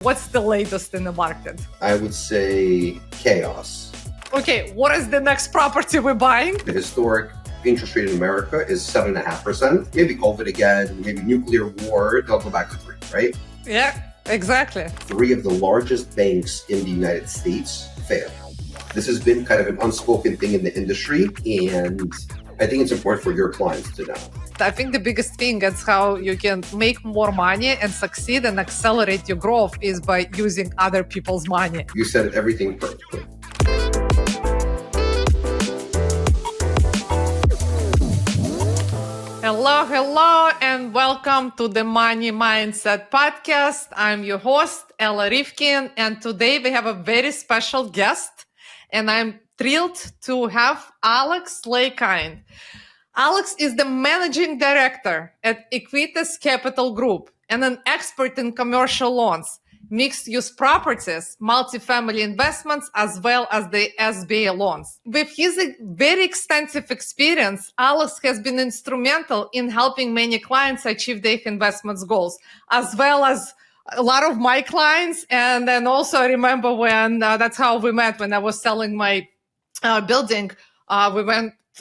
What's the latest in the market? I would say chaos. Okay, what is the next property we're buying? The historic interest rate in America is 7.5%. Maybe COVID again, maybe nuclear war, they'll go back to 3, right? Yeah, exactly. 3 of the largest banks in the United States failed. This has been kind of an unspoken thing in the industry, and I think it's important for your clients to know. I think the biggest thing is how you can make more money and succeed and accelerate your growth is by using other people's money. You said everything perfectly. Hello, and welcome to the Money Mindset Podcast. I'm your host, Alex Leykind, and today we have a very special guest, and I'm thrilled to have Alex Leykind. Alex is the managing director at Equitus Capital Group and an expert in commercial loans, mixed-use properties, multifamily investments, as well as the SBA loans. With his very extensive experience, Alex has been instrumental in helping many clients achieve their investments goals, as well as a lot of my clients. And then also I remember when that's how we met when I was selling my building.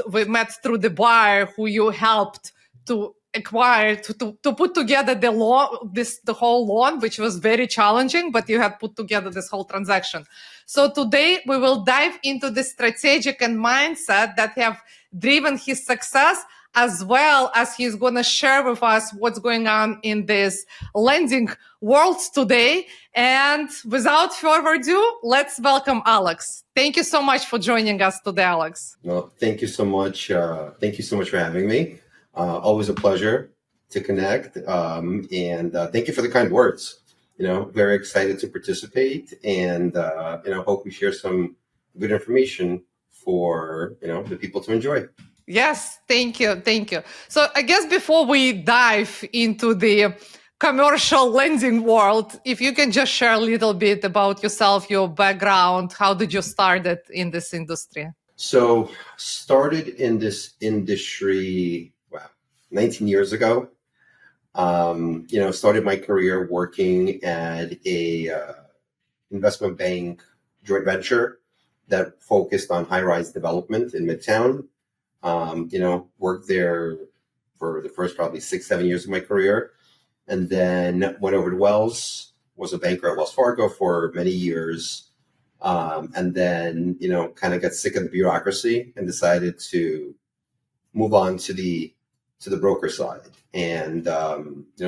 We met through the buyer who you helped to acquire, to put together the whole loan, which was very challenging, but you had put together this whole transaction. So today we will dive into the strategic and mindset that have driven his success, as well as he's going to share with us what's going on in this lending world today. And without further ado, let's welcome Alex. Thank you so much for joining us today, Alex. Well, thank you so much. Thank you so much for having me. Always a pleasure to connect. And thank you for the kind words. Very excited to participate and, hope we share some good information for, the people to enjoy. Yes, thank you. So I guess before we dive into the commercial lending world, if you can just share a little bit about yourself, your background, how did you start in this industry? So started in this industry, 19 years ago. Started my career working at a investment bank joint venture that focused on high-rise development in Midtown. Worked there for the first probably 6-7 years of my career, and then went over to Wells, was a banker at Wells Fargo for many years, and then, kind of got sick of the bureaucracy and decided to move on to the broker side, and,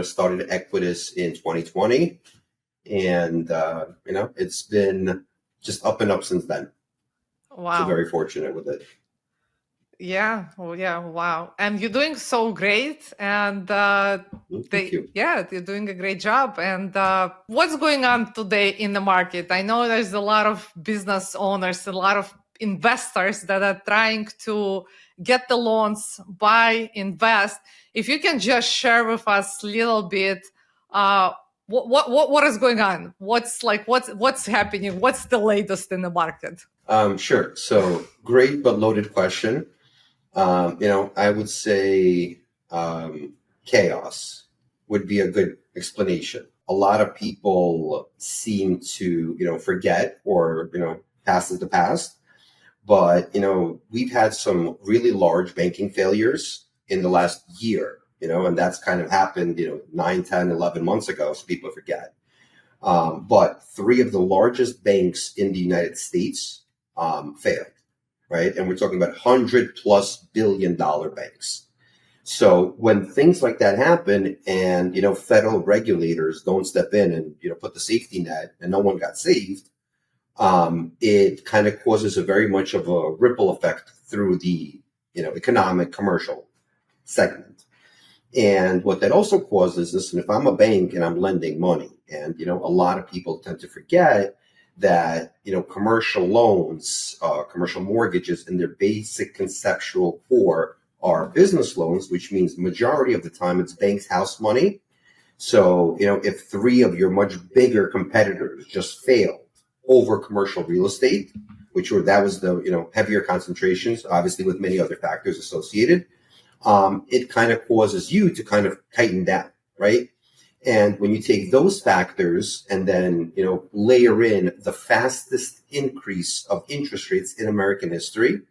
started Equitus in 2020, and, it's been just up and up since then. Wow. So very fortunate with it. Yeah. Oh, yeah. Wow. And you're doing so great. And Thank you. Yeah, you're doing a great job. And what's going on today in the market? I know there's a lot of business owners, a lot of investors that are trying to get the loans, buy, invest. If you can just share with us a little bit, what is going on? What's happening? What's the latest in the market? Sure. So great but loaded question. I would say chaos would be a good explanation. A lot of people seem to, forget or, past is the past. But, we've had some really large banking failures in the last year, and that's kind of happened, 9, 10, 11 months ago, so people forget. But 3 of the largest banks in the United States failed. Right. And we're talking about $100+ billion banks. So when things like that happen and, federal regulators don't step in and, put the safety net and no one got saved, it kind of causes a very much of a ripple effect through the, economic commercial segment. And what that also causes is, if I'm a bank and I'm lending money and, a lot of people tend to forget that, commercial loans, commercial mortgages in their basic conceptual core are business loans, which means majority of the time it's bank's house money. So, if 3 of your much bigger competitors just failed over commercial real estate, that was the, heavier concentrations, obviously with many other factors associated, it kind of causes you to kind of tighten down, right? And when you take those factors and then, layer in the fastest increase of interest rates in American history,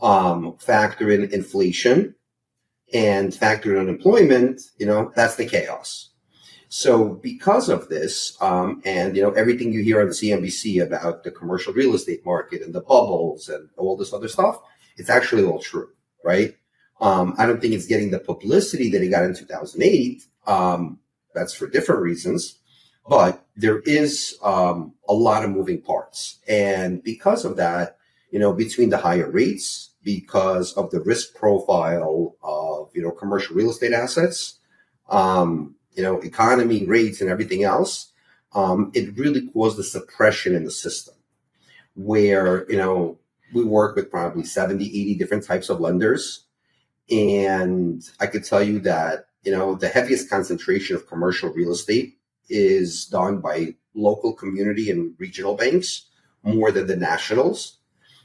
factor in inflation and factor in unemployment, that's the chaos. So because of this, and everything you hear on the CNBC about the commercial real estate market and the bubbles and all this other stuff, it's actually all true, right? I don't think it's getting the publicity that it got in 2008. That's for different reasons, but there is a lot of moving parts, and because of that, between the higher rates, because of the risk profile of commercial real estate assets, economy, rates, and everything else, it really caused a suppression in the system where, we work with probably 70, 80 different types of lenders. And I could tell you that, the heaviest concentration of commercial real estate is done by local community and regional banks more than the nationals.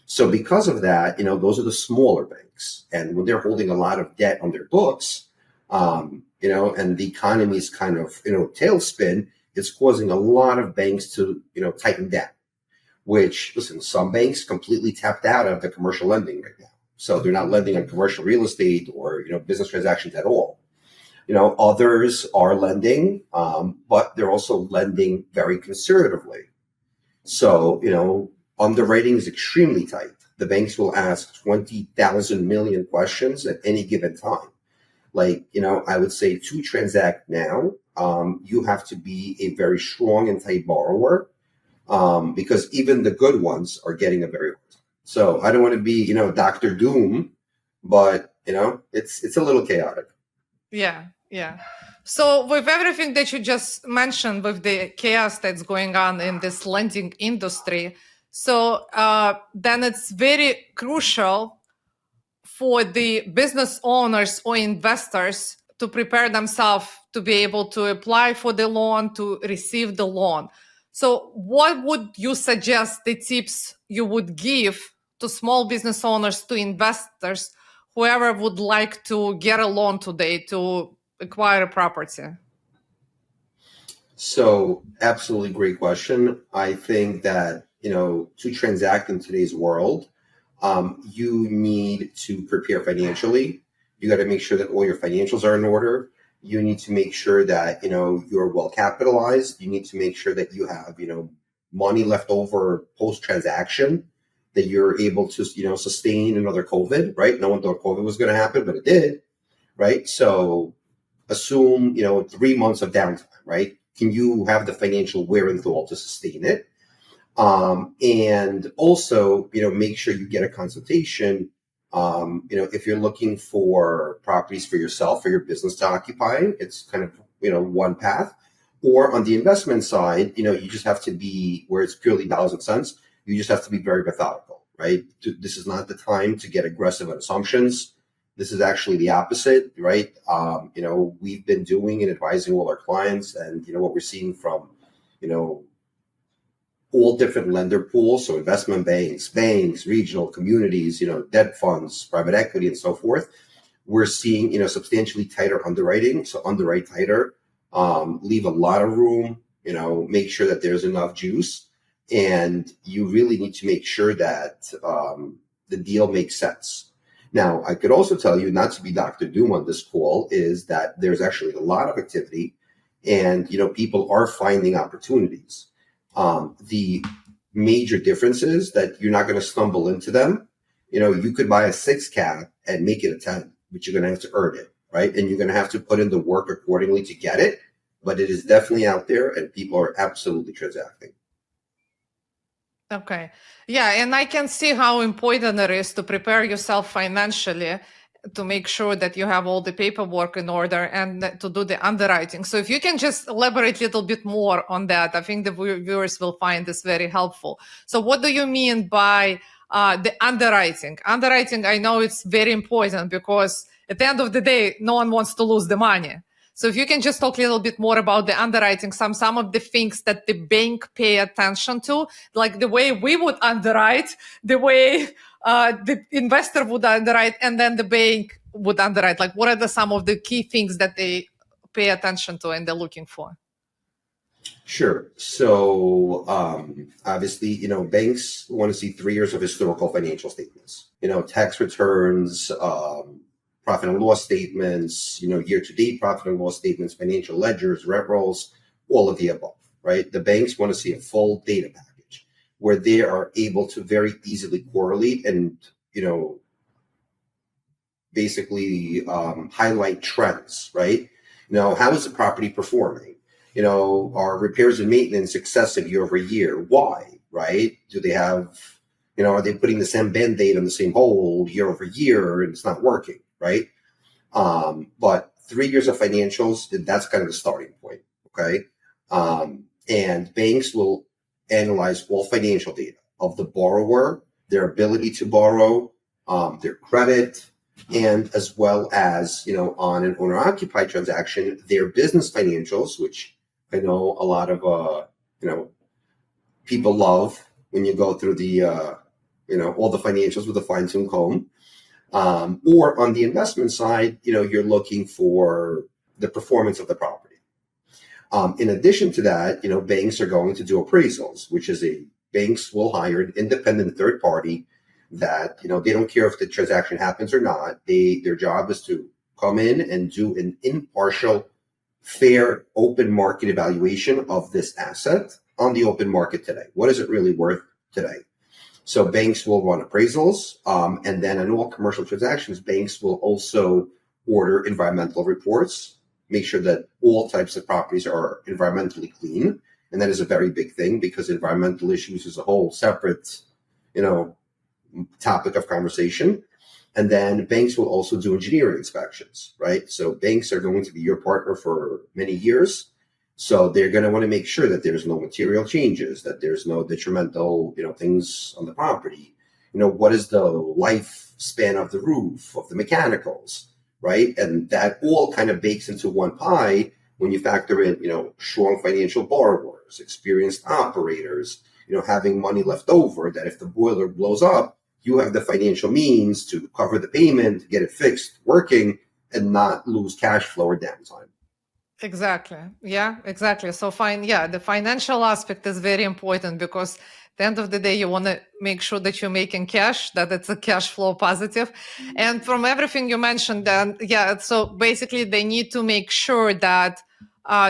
So because of that, those are the smaller banks. And when they're holding a lot of debt on their books, and the economy is kind of, tailspin, it's causing a lot of banks to, tighten down, which, listen, some banks completely tapped out of the commercial lending right now. So they're not lending on commercial real estate or, business transactions at all. Others are lending, but they're also lending very conservatively. So, underwriting is extremely tight. The banks will ask 20,000 million questions at any given time. Like, I would say to transact now, you have to be a very strong and tight borrower, because even the good ones are getting a very hard time. So I don't want to be, Dr. Doom, but, it's a little chaotic. Yeah. So with everything that you just mentioned, with the chaos that's going on in this lending industry, so then it's very crucial for the business owners or investors to prepare themselves to be able to apply for the loan, to receive the loan. So what would you suggest, the tips you would give to small business owners, to investors, whoever would like to get a loan today to acquire a property? So absolutely great question. I think that, to transact in today's world, you need to prepare financially. You got to make sure that all your financials are in order. You need to make sure that, you're well capitalized. You need to make sure that you have, money left over post-transaction, that you're able to, sustain another COVID, right? No one thought COVID was going to happen, but it did, right? So assume, 3 months of downtime, right? Can you have the financial wherewithal to sustain it? And also, make sure you get a consultation. If you're looking for properties for yourself, for your business to occupy, it's kind of, one path. Or on the investment side, you just have to be, where it's purely dollars and cents, you just have to be very methodical, right? This is not the time to get aggressive on assumptions. This is actually the opposite, right? We've been doing and advising all our clients, and, what we're seeing from, all different lender pools, so investment banks, regional communities, debt funds, private equity, and so forth. We're seeing, substantially tighter underwriting. So underwrite tighter, leave a lot of room, make sure that there's enough juice. And you really need to make sure that the deal makes sense. Now, I could also tell you, not to be Dr. Doom on this call, is that there's actually a lot of activity, and, people are finding opportunities. The major difference is that you're not going to stumble into them. You could buy a 6 cap and make it a 10, but you're going to have to earn it, right? And you're going to have to put in the work accordingly to get it. But it is definitely out there, and people are absolutely transacting. Okay. Yeah. And I can see how important it is to prepare yourself financially, to make sure that you have all the paperwork in order and to do the underwriting. So if you can just elaborate a little bit more on that, I think the viewers will find this very helpful. So what do you mean by the underwriting? Underwriting, I know it's very important, because at the end of the day, no one wants to lose the money. So if you can just talk a little bit more about the underwriting, some of the things that the bank pay attention to, like the way we would underwrite, the way the investor would underwrite, and then the bank would underwrite. Like, what are some of the key things that they pay attention to and they're looking for? Sure. So obviously, banks want to see 3 years of historical financial statements, tax returns, profit and loss statements, year-to-date profit and loss statements, financial ledgers, rent rolls, all of the above, right? The banks want to see a full data package where they are able to very easily correlate and, basically highlight trends, right? How is the property performing? Are repairs and maintenance excessive year over year? Why, right? Do they have, are they putting the same Band-Aid on the same hole year over year and it's not working, right? But 3 years of financials, that's kind of the starting point, okay? And banks will analyze all financial data of the borrower, their ability to borrow, their credit, and as well as, on an owner-occupied transaction, their business financials, which I know a lot of, people love when you go through the, all the financials with a fine-tooth comb. Or on the investment side, you're looking for the performance of the property. In addition to that, banks are going to do appraisals, which is banks will hire an independent third party that, they don't care if the transaction happens or not. Their job is to come in and do an impartial, fair, open market evaluation of this asset on the open market today. What is it really worth today? So banks will run appraisals, and then on all commercial transactions, banks will also order environmental reports, make sure that all types of properties are environmentally clean. And that is a very big thing because environmental issues is a whole separate, topic of conversation. And then banks will also do engineering inspections, right? So banks are going to be your partner for many years. So they're going to want to make sure that there's no material changes, that there's no detrimental, things on the property. What is the lifespan of the roof, of the mechanicals, right? And that all kind of bakes into one pie when you factor in, strong financial borrowers, experienced operators, having money left over, that if the boiler blows up, you have the financial means to cover the payment, get it fixed, working, and not lose cash flow or downtime. Exactly. Yeah, exactly. So the financial aspect is very important because at the end of the day, you want to make sure that you're making cash, that it's a cash flow positive. And from everything you mentioned, then so basically they need to make sure that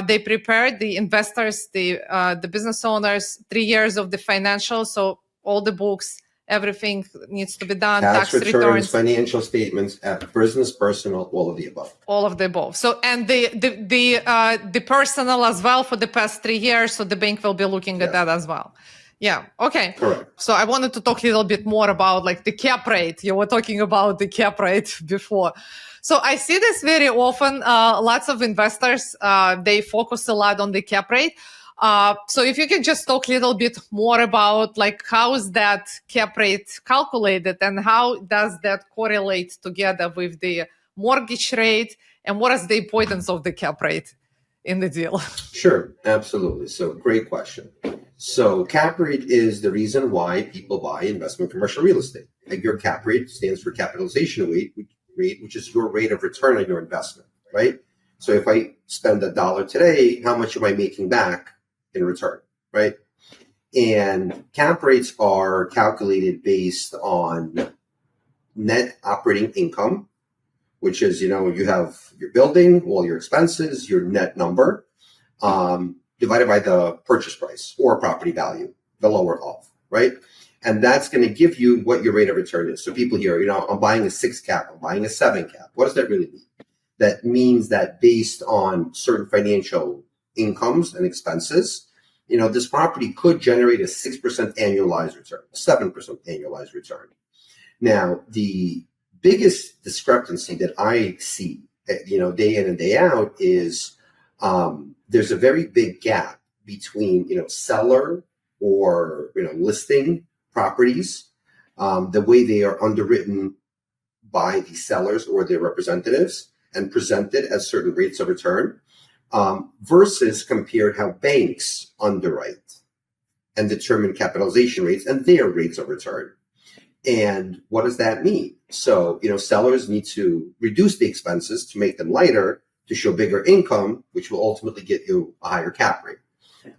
they prepare the investors, the business owners, 3 years of the financials. So all the books, everything needs to be done. Tax returns, financial statements, business, personal, all of the above. All of the above. So, and the personal as well for the past 3 years. So the bank will be looking at that as well. Yeah. Okay. Correct. So I wanted to talk a little bit more about like the cap rate. You were talking about the cap rate before. So I see this very often. Lots of investors, they focus a lot on the cap rate. So if you can just talk a little bit more about like how is that cap rate calculated and how does that correlate together with the mortgage rate and what is the importance of the cap rate in the deal? Sure, absolutely. So great question. So cap rate is the reason why people buy investment commercial real estate. And your cap rate stands for capitalization rate, which is your rate of return on your investment, right? So if I spend $1 today, how much am I making back in return, right? And cap rates are calculated based on net operating income, which is, you have your building, all your expenses, your net number, divided by the purchase price or property value, the lower of, right? And that's going to give you what your rate of return is. So people hear, I'm buying a 6 cap, I'm buying a 7 cap. What does that really mean? That means that based on certain financial incomes and expenses, this property could generate a 6% annualized return, 7% annualized return. Now, the biggest discrepancy that I see, day in and day out is there's a very big gap between, seller or, listing properties, the way they are underwritten by the sellers or their representatives and presented as certain rates of return, versus compared how banks underwrite and determine capitalization rates and their rates of return. And what does that mean? So, sellers need to reduce the expenses to make them lighter to show bigger income, which will ultimately get you a higher cap rate.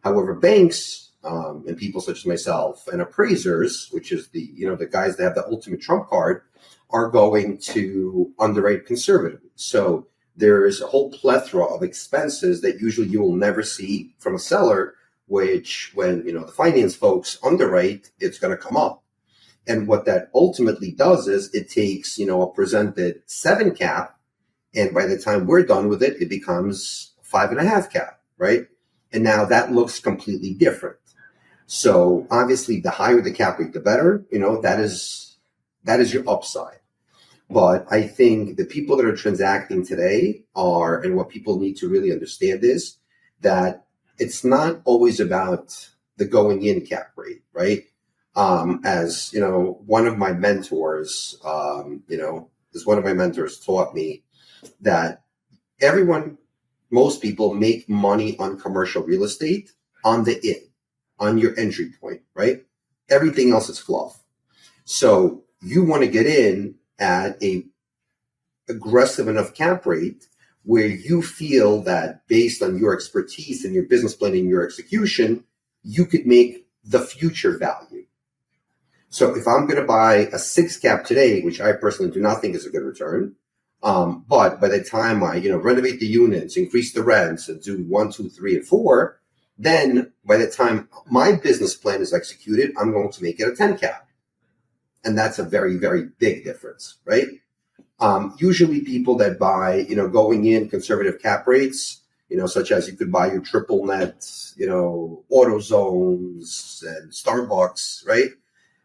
However, banks and people such as myself and appraisers, which is the guys that have the ultimate trump card, are going to underwrite conservatively. So there is a whole plethora of expenses that usually you will never see from a seller, which when the finance folks underwrite, it's going to come up. And what that ultimately does is it takes a presented 7 cap, and by the time we're done with it, it becomes 5.5 cap, right? And now that looks completely different. So obviously, the higher the cap rate, the better. That is your upside. But I think the people that are transacting today and what people need to really understand is that it's not always about the going in cap rate, right? As one of my mentors, taught me that most people make money on commercial real estate on the in, on your entry point, right? Everything else is fluff. So you want to get in at a aggressive enough cap rate where you feel that based on your expertise and your business plan and your execution, you could make the future value. So if I'm going to buy a 6 cap today, which I personally do not think is a good return, but by the time I, renovate the units, increase the rents, and do 1, 2, 3, and 4, then by the time my business plan is executed, I'm going to make it a 10 cap. And that's a very, very big difference, right? Usually people that buy, going in conservative cap rates, such as you could buy your triple net, AutoZones and Starbucks, right?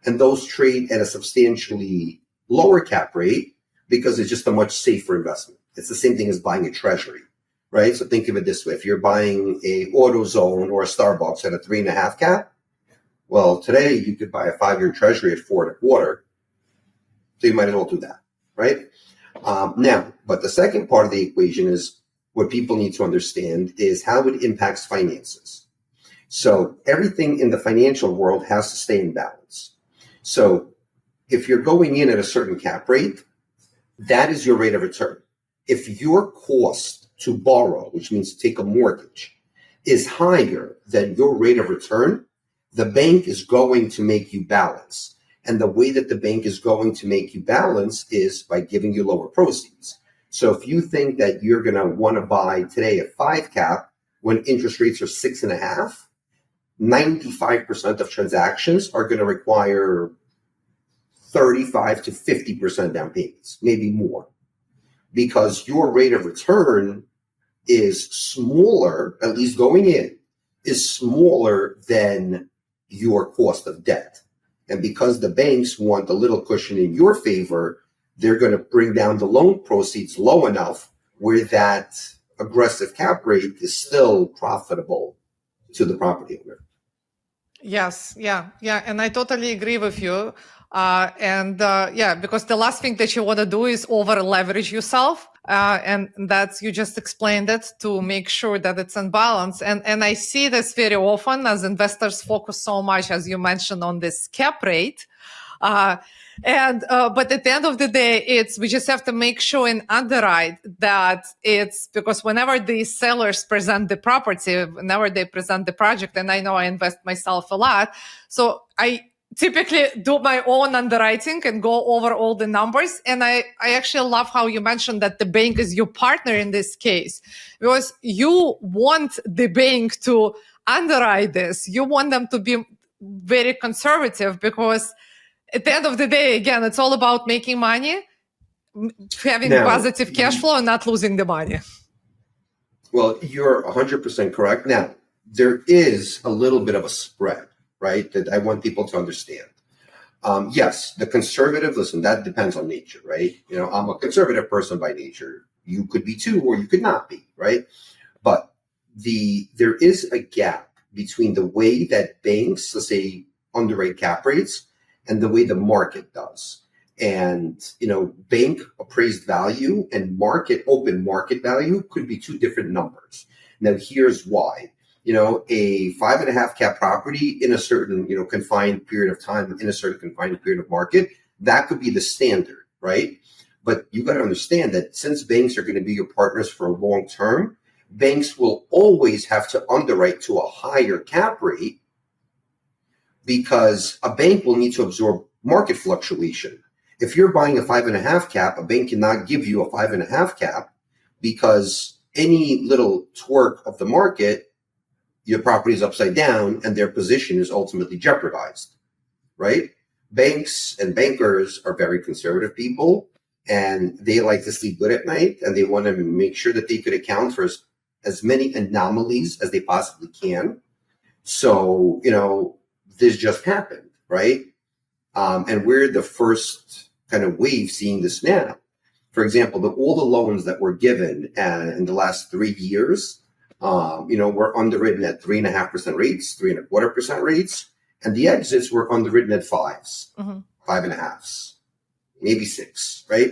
And those trade at a substantially lower cap rate because it's just a much safer investment. It's the same thing as buying a treasury, right? So think of it this way. If you're buying a AutoZone or a Starbucks at a 3.5 cap, well, today you could buy a 5-year treasury at 4.25. So you might as well do that, right? Now, but the second part of the equation is what people need to understand is how it impacts finances. So everything in the financial world has to stay in balance. So if you're going in at a certain cap rate, that is your rate of return. If your cost to borrow, which means to take a mortgage, is higher than your rate of return, the bank is going to make you balance. And the way that the bank is going to make you balance is by giving you lower proceeds. So if you think that you're going to want to buy today a 5 cap when interest rates are 6.5, 95% of transactions are going to require 35 to 50% down payments, maybe more, because your rate of return is smaller, at least going in, is smaller than your cost of debt. And because the banks want a little cushion in your favor, they're going to bring down the loan proceeds low enough where that aggressive cap rate is still profitable to the property owner. Yes, yeah. And I totally agree with you. Because the last thing that you want to do is over leverage yourself. And that's, you just explained it, to make sure that it's in balance. And I see this very often as investors focus so much, as you mentioned, on this cap rate. But at the end of the day, we just have to make sure and underwrite that it's, because whenever the sellers present the property, whenever they present the project, and I know I invest myself a lot, so I typically do my own underwriting and go over all the numbers. And I actually love how you mentioned that the bank is your partner in this case, because you want the bank to underwrite this. You want them to be very conservative, because at the end of the day, again, it's all about making money, having positive cash flow, and not losing the money. Well, you're 100% correct. Now, there is a little bit of a spread, right, that I want people to understand. Yes, the conservative, listen, that depends on nature, right? I'm a conservative person by nature. You could be too, or you could not be, right? But there is a gap between the way that banks, let's say, underwrite cap rates and the way the market does. And, bank appraised value and open market value could be two different numbers. Now, here's why. A 5.5 cap property in a certain, confined period of time, in a certain confined period of market, that could be the standard, right? But you got to understand that since banks are going to be your partners for a long term, banks will always have to underwrite to a higher cap rate because a bank will need to absorb market fluctuation. If you're buying a 5.5 cap, a bank cannot give you a 5.5 cap because any little twerk of the market, your property is upside down and their position is ultimately jeopardized, right? Banks and bankers are very conservative people and they like to sleep good at night and they want to make sure that they could account for as many anomalies as they possibly can. So, this just happened, right? And we're the first kind of wave seeing this now. For example, all the loans that were given in the last 3 years, were underwritten at 3.5% rates, 3.25% rates, and the exits were underwritten at 5s, 5.5s, maybe 6, right?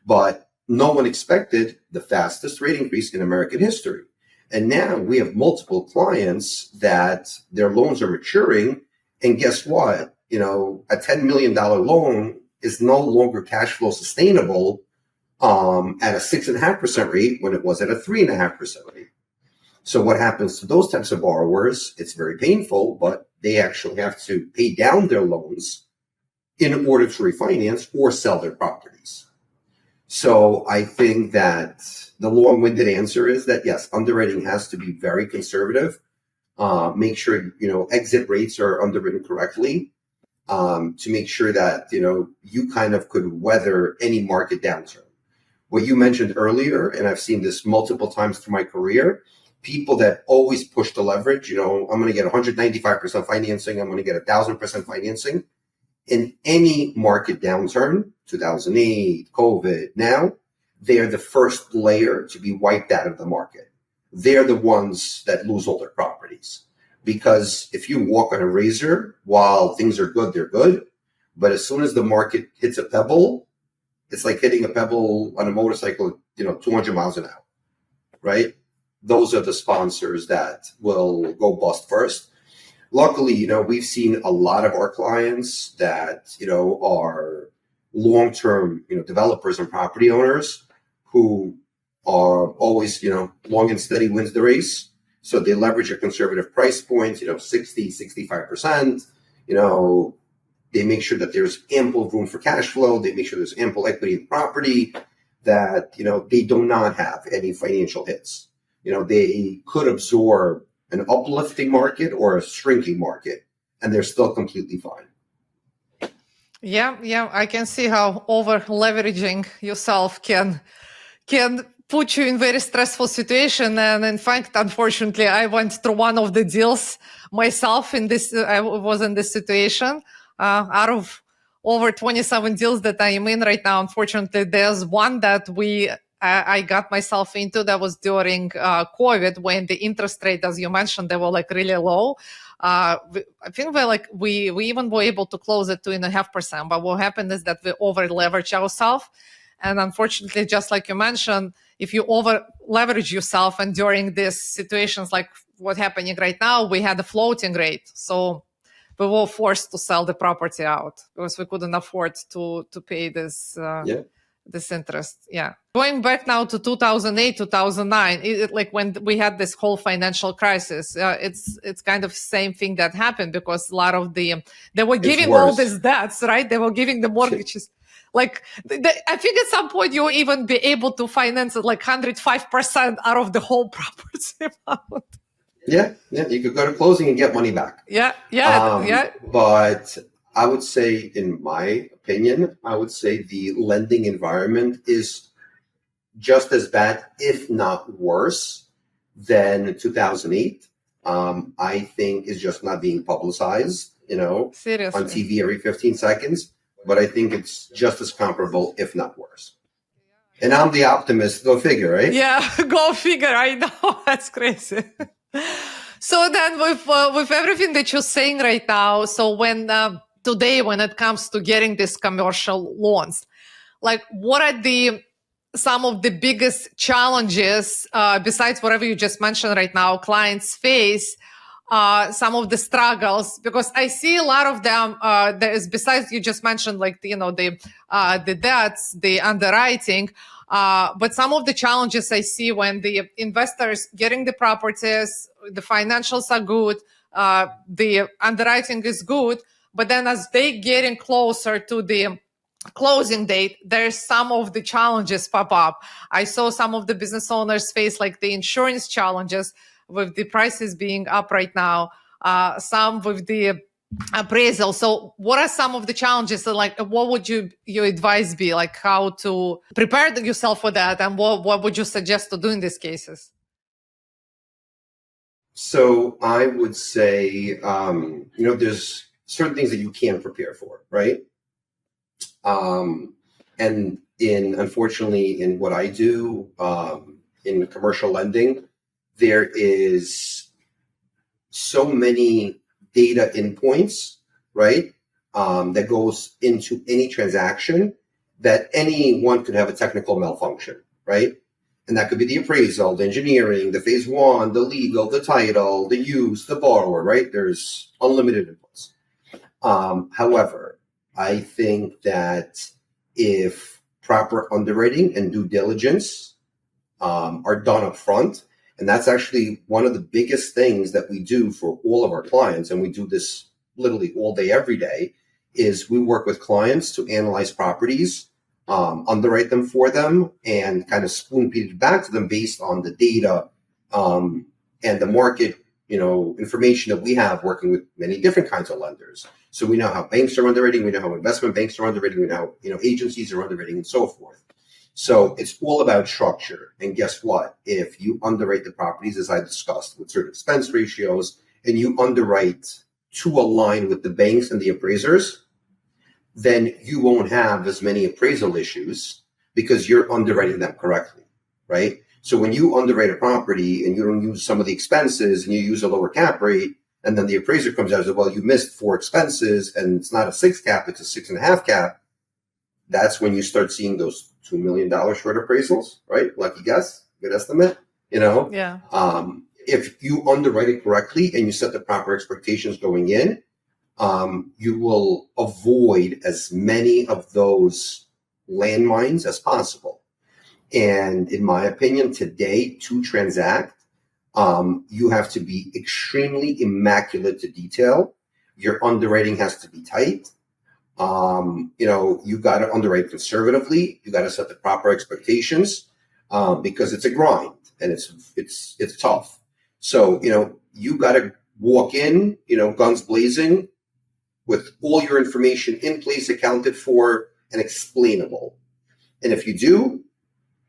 But no one expected the fastest rate increase in American history. And now we have multiple clients that their loans are maturing. And guess what? A $10 million loan is no longer cash flow sustainable at a 6.5% rate when it was at a 3.5% rate. So what happens to those types of borrowers? It's very painful, but they actually have to pay down their loans in order to refinance or sell their properties. So I think that the long-winded answer is that, yes, underwriting has to be very conservative. Make sure, exit rates are underwritten correctly to make sure that, you kind of could weather any market downturn. What you mentioned earlier, and I've seen this multiple times through my career, people that always push the leverage, I'm going to get 195% financing, I'm going to get 1,000% financing. In any market downturn, 2008, COVID, now, they're the first layer to be wiped out of the market. They're the ones that lose all their properties. Because if you walk on a razor while things are good, they're good. But as soon as the market hits a pebble, it's like hitting a pebble on a motorcycle, 200 miles an hour, right? Those are the sponsors that will go bust first. Luckily, we've seen a lot of our clients that, are long-term, developers and property owners who are always, long and steady wins the race. So they leverage a conservative price point, 60, 65%, they make sure that there's ample room for cash flow. They make sure there's ample equity in property, that, they do not have any financial hits. They could absorb an uplifting market or a shrinking market, and they're still completely fine. Yeah, I can see how over leveraging yourself can put you in very stressful situation. And in fact, unfortunately, I went through one of the deals myself I was in this situation. Out of over 27 deals that I am in right now, unfortunately, there's one that I got myself into that was during COVID, when the interest rate, as you mentioned, they were like really low. I think we even were able to close at 2.5%. But what happened is that we over leverage ourselves. And unfortunately, just like you mentioned, if you over leverage yourself, and during these situations like what's happening right now, we had a floating rate. So we were forced to sell the property out because we couldn't afford to pay this this interest. Yeah. Going back now to 2008, 2009, like when we had this whole financial crisis, it's kind of same thing that happened, because a lot of they were giving all these debts, right? They were giving the mortgages. Like, I think at some point you'll even be able to finance it like 105% out of the whole property amount. Yeah, you could go to closing and get money back. Yeah. But I would say, in my opinion, the lending environment is just as bad, if not worse, than 2008. I think it's just not being publicized, Seriously, on TV every 15 seconds. But I think it's just as comparable, if not worse. And I'm the optimist. Go figure, right? Yeah, go figure. I know. That's crazy. So then with everything that you're saying right now, so when today, when it comes to getting these commercial loans, like what are some of the biggest challenges besides whatever you just mentioned right now clients face some of the struggles, because I see a lot of them. There is, besides you just mentioned, like the debts, the underwriting, but some of the challenges I see when the investors getting the properties, the financials are good, the underwriting is good, but then as they getting closer to the closing date, there's some of the challenges pop up. I saw some of the business owners face like the insurance challenges with the prices being up right now, some with the appraisal. So what are some of the challenges? So like, what would your advice be, like how to prepare yourself for that, and what would you suggest to do in these cases? So I would say, there's certain things that you can prepare for, right? And unfortunately, in what I do, in commercial lending, there is so many data endpoints, right? That goes into any transaction that anyone could have a technical malfunction, right? And that could be the appraisal, the engineering, the phase one, the legal, the title, the use, the borrower, right? There's unlimited inputs. However, I think that if proper underwriting and due diligence are done up front, and that's actually one of the biggest things that we do for all of our clients, and we do this literally all day, every day, is we work with clients to analyze properties, underwrite them for them, and kind of spoon feed it back to them based on the data and the market, information that we have working with many different kinds of lenders. So we know how banks are underwriting, we know how investment banks are underwriting, we know how, agencies are underwriting, and so forth. So it's all about structure. And guess what? If you underwrite the properties, as I discussed, with certain expense ratios, and you underwrite to align with the banks and the appraisers, then you won't have as many appraisal issues because you're underwriting them correctly, right? So when you underwrite a property and you don't use some of the expenses and you use a lower cap rate, and then the appraiser comes out and says, well, you missed 4 expenses and it's not a 6 cap, it's a 6.5 cap. That's when you start seeing those $2 million short appraisals, right? Lucky guess, good estimate, Yeah. If you underwrite it correctly and you set the proper expectations going in, you will avoid as many of those landmines as possible. And in my opinion, today, to transact, you have to be extremely immaculate to detail. Your underwriting has to be tight. You got to underwrite conservatively. You got to set the proper expectations, because it's a grind and it's tough. So, you got to walk in, guns blazing, with all your information in place, accounted for, and explainable. And if you do,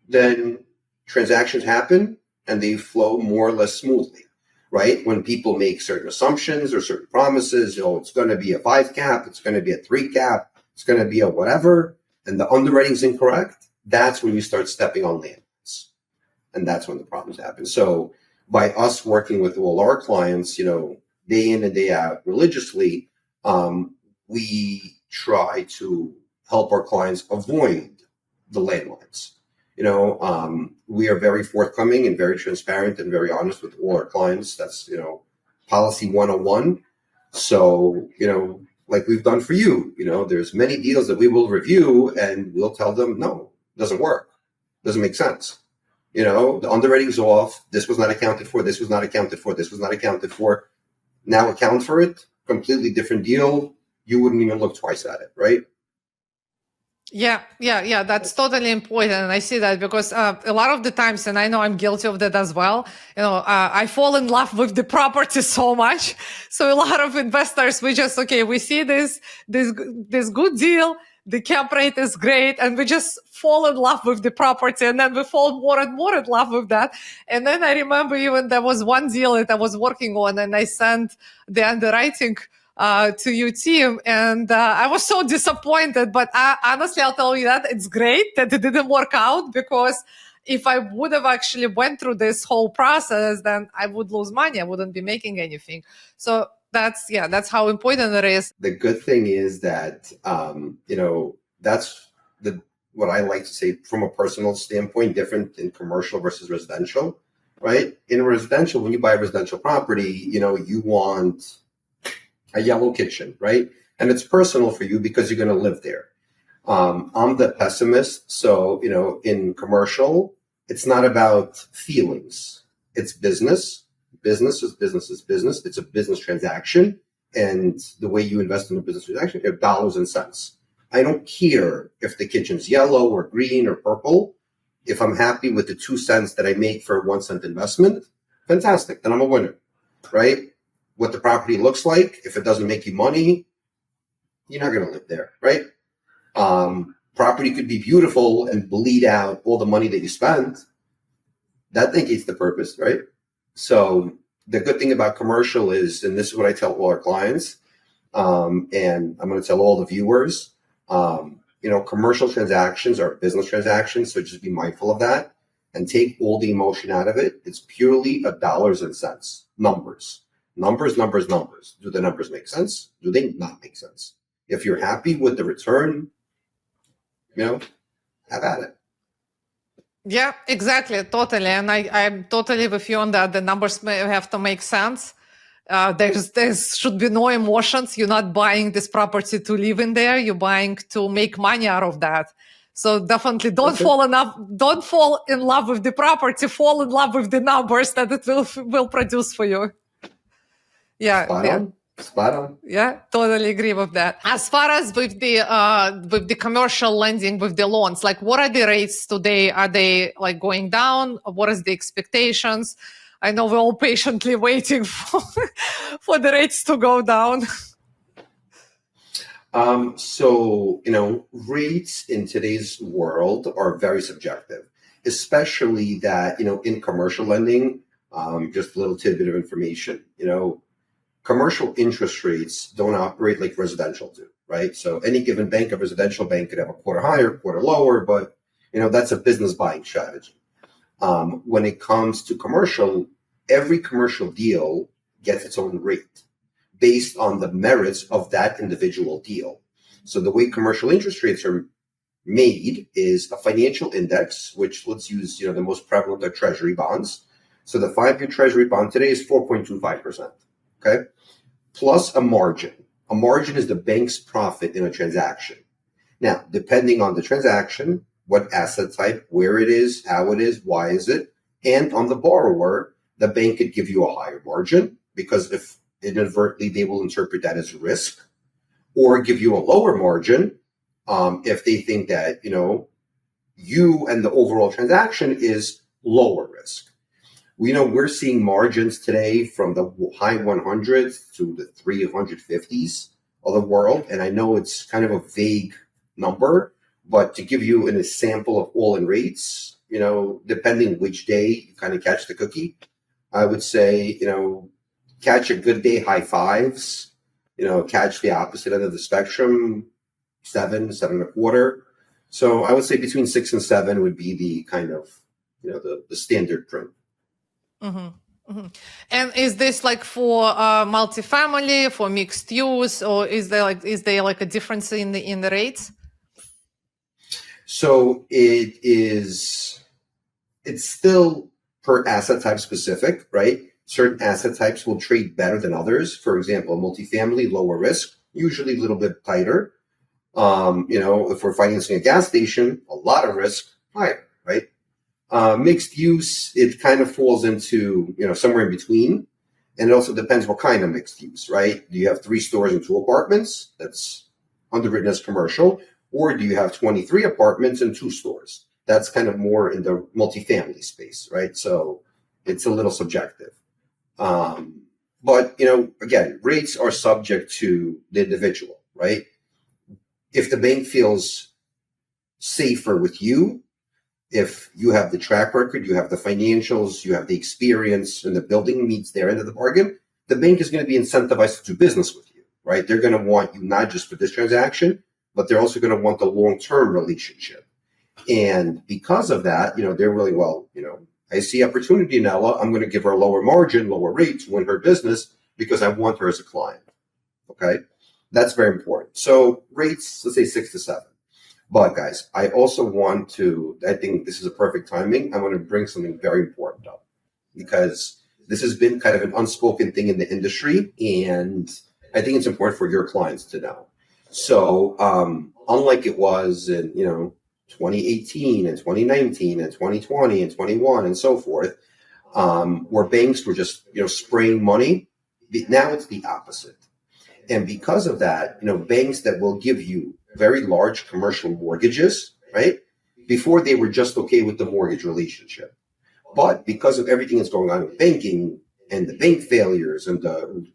then transactions happen and they flow more or less smoothly, right? When people make certain assumptions or certain promises, it's going to be a 5 cap, it's going to be a 3 cap, it's going to be a whatever, and the underwriting's incorrect, that's when you start stepping on landmines. And that's when the problems happen. So by us working with all our clients, day in and day out religiously, we try to help our clients avoid the landmines. We are very forthcoming and very transparent and very honest with all our clients. That's, policy 101. So, like we've done for you, there's many deals that we will review and we'll tell them, no, it doesn't work. Doesn't make sense. The underwriting's off. This was not accounted for. This was not accounted for. This was not accounted for. Now account for it. Completely different deal. You wouldn't even look twice at it, right? Yeah. That's totally important. And I see that because a lot of the times, and I know I'm guilty of that as well, I fall in love with the property so much. So a lot of investors, we see this good deal. The cap rate is great. And we just fall in love with the property. And then we fall more and more in love with that. And then I remember even there was one deal that I was working on and I sent the underwriting to your team, and I was so disappointed. But honestly, I'll tell you that it's great that it didn't work out, because if I would have actually went through this whole process, then I would lose money. I wouldn't be making anything. So that's how important it is. The good thing is that that's what I like to say from a personal standpoint, different in commercial versus residential. right? In residential, when you buy a residential property, you want a yellow kitchen, right? And it's personal for you because you're going to live there. I'm the pessimist. So, in commercial, it's not about feelings. It's business. Business is business is business. It's a business transaction. And the way you invest in a business transaction, they're dollars and cents. I don't care if the kitchen's yellow or green or purple. If I'm happy with the 2 cents that I make for a 1 cent investment, fantastic. Then I'm a winner, right? What the property looks like, if it doesn't make you money, you're not going to live there, right? Property could be beautiful and bleed out all the money that you spent. That negates the purpose, right? So the good thing about commercial is, and this is what I tell all our clients, and I'm going to tell all the viewers, commercial transactions are business transactions, so just be mindful of that and take all the emotion out of it. It's purely a dollars and cents, numbers. Numbers. Do the numbers make sense? Do they not make sense? If you're happy with the return, have at it. Yeah, exactly. Totally. And I'm totally with you on that. The numbers have to make sense. There should be no emotions. You're not buying this property to live in there. You're buying to make money out of that. So definitely don't fall in love with the property. Fall in love with the numbers that it will produce for you. Yeah. Spot on. Yeah, totally agree with that. As far as with the commercial lending, with the loans, like what are the rates today? Are they like going down? What is the expectations? I know we're all patiently waiting for the rates to go down. So, rates in today's world are very subjective, especially that, in commercial lending, just a little tidbit of information, commercial interest rates don't operate like residential do, right? So any given bank, a residential bank could have a quarter higher, quarter lower, but, that's a business buying strategy. When it comes to commercial, every commercial deal gets its own rate based on the merits of that individual deal. So the way commercial interest rates are made is a financial index, which let's use, the most prevalent are treasury bonds. So the 5-year treasury bond today is 4.25%. Okay. Plus a margin. A margin is the bank's profit in a transaction. Now, depending on the transaction, what asset type, where it is, how it is, why is it, and on the borrower, the bank could give you a higher margin because if inadvertently they will interpret that as risk, or give you a lower margin if they think that, you and the overall transaction is lower risk. We're seeing margins today from the high 100s to the 350s of the world. And I know it's kind of a vague number, but to give you a sample of all-in rates, depending which day you kind of catch the cookie, I would say, catch a good day, high fives, catch the opposite end of the spectrum, 7.25. So I would say between 6 and 7 would be the kind of, the standard print. Mm-hmm. Mm-hmm. And is this like for multifamily, for mixed use, or is there like a difference in the rates? So it's still per asset type specific, right? Certain asset types will trade better than others. For example, multifamily, lower risk, usually a little bit tighter. If we're financing a gas station, a lot of risk, higher, right? Mixed use, it kind of falls into, somewhere in between. And it also depends what kind of mixed use, right? Do you have 3 stores and 2 apartments? That's underwritten as commercial. Or do you have 23 apartments and 2 stores? That's kind of more in the multifamily space, right? So it's a little subjective. But, again, rates are subject to the individual, right? If the bank feels safer with you, if you have the track record, you have the financials, you have the experience, and the building meets their end of the bargain, the bank is going to be incentivized to do business with you, right? They're going to want you not just for this transaction, but they're also going to want the long-term relationship. And because of that, they're really, I see opportunity in Ella. I'm going to give her a lower margin, lower rate to win her business because I want her as a client. Okay. That's very important. So rates, let's say 6 to 7. But guys, I also I think this is a perfect timing. I want to bring something very important up. because this has been kind of an unspoken thing in the industry, and I think it's important for your clients to know. So, unlike it was in 2018 and 2019 and 2020 and 21 and so forth, where banks were just spraying money, now it's the opposite. And because of that, banks that will give you very large commercial mortgages, right? Before they were just okay with the mortgage relationship. But because of everything that's going on with banking and the bank failures and the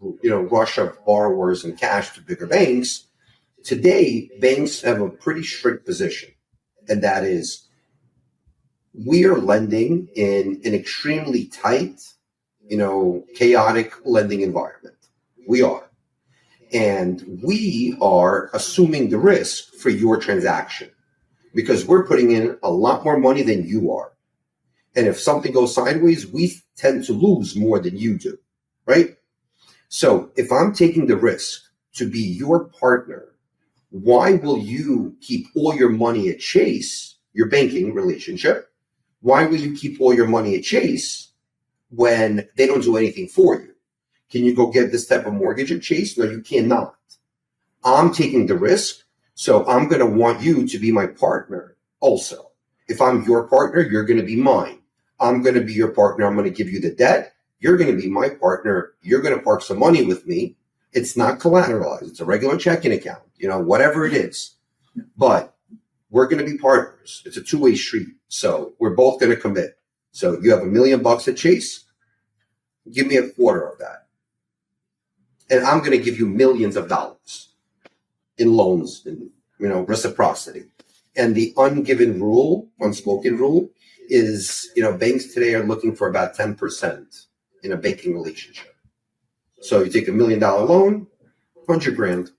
rush of borrowers and cash to bigger banks, today banks have a pretty strict position. And that is, we are lending in an extremely tight, chaotic lending environment. We are. And we are assuming the risk for your transaction because we're putting in a lot more money than you are. And if something goes sideways, we tend to lose more than you do, right? So if I'm taking the risk to be your partner, why will you keep all your money at Chase, your banking relationship? Why will you keep all your money at Chase when they don't do anything for you? Can you go get this type of mortgage at Chase? No, you cannot. I'm taking the risk, so I'm going to want you to be my partner also. If I'm your partner, you're going to be mine. I'm going to be your partner. I'm going to give you the debt. You're going to be my partner. You're going to park some money with me. It's not collateralized. It's a regular checking account, whatever it is. But we're going to be partners. It's a two-way street. So we're both going to commit. So you have $1 million at Chase. Give me a quarter of that. And I'm going to give you millions of dollars in loans and, reciprocity. And the unspoken rule is, banks today are looking for about 10% in a banking relationship. So you take $1 million loan, $100,000.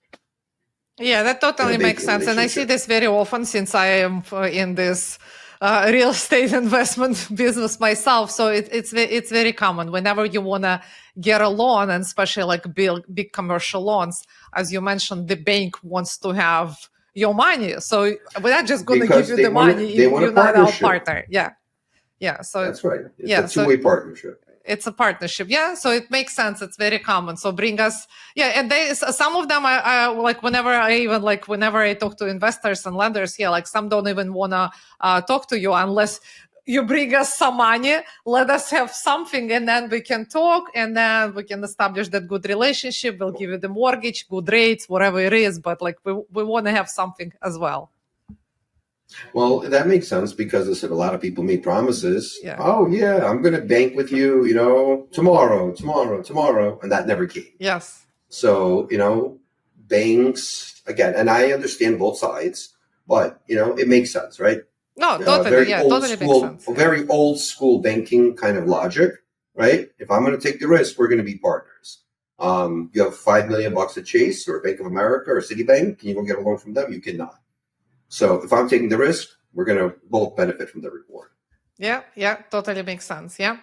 Yeah, that totally makes sense. And I see this very often since I am in this real estate investment business myself. So it's very common whenever you want to get a loan, and especially like big commercial loans, as you mentioned, the bank wants to have your money. So we're not just going to give you the money if you're not our partner. Yeah. Yeah. So that's right. It's a two-way partnership. It's a partnership. Yeah. So it makes sense. It's very common. So bring us, and some of them I like whenever I talk to investors and lenders here, like some don't even want to talk to you unless you bring us some money, let us have something, and then we can talk, and then we can establish that good relationship. We'll give you the mortgage, good rates, whatever it is. But like we want to have something as well. Well, that makes sense because I said a lot of people made promises. Yeah. Oh, yeah, I'm going to bank with you, tomorrow, and that never came. Yes. So, banks, again, and I understand both sides, but, it makes sense, right? No, totally, totally makes sense. Very old school banking kind of logic, right? If I'm going to take the risk, we're going to be partners. You have $5 million at Chase or Bank of America or Citibank, can you go get a loan from them? You cannot. So if I'm taking the risk, we're going to both benefit from the reward. Yeah, totally makes sense. Yeah.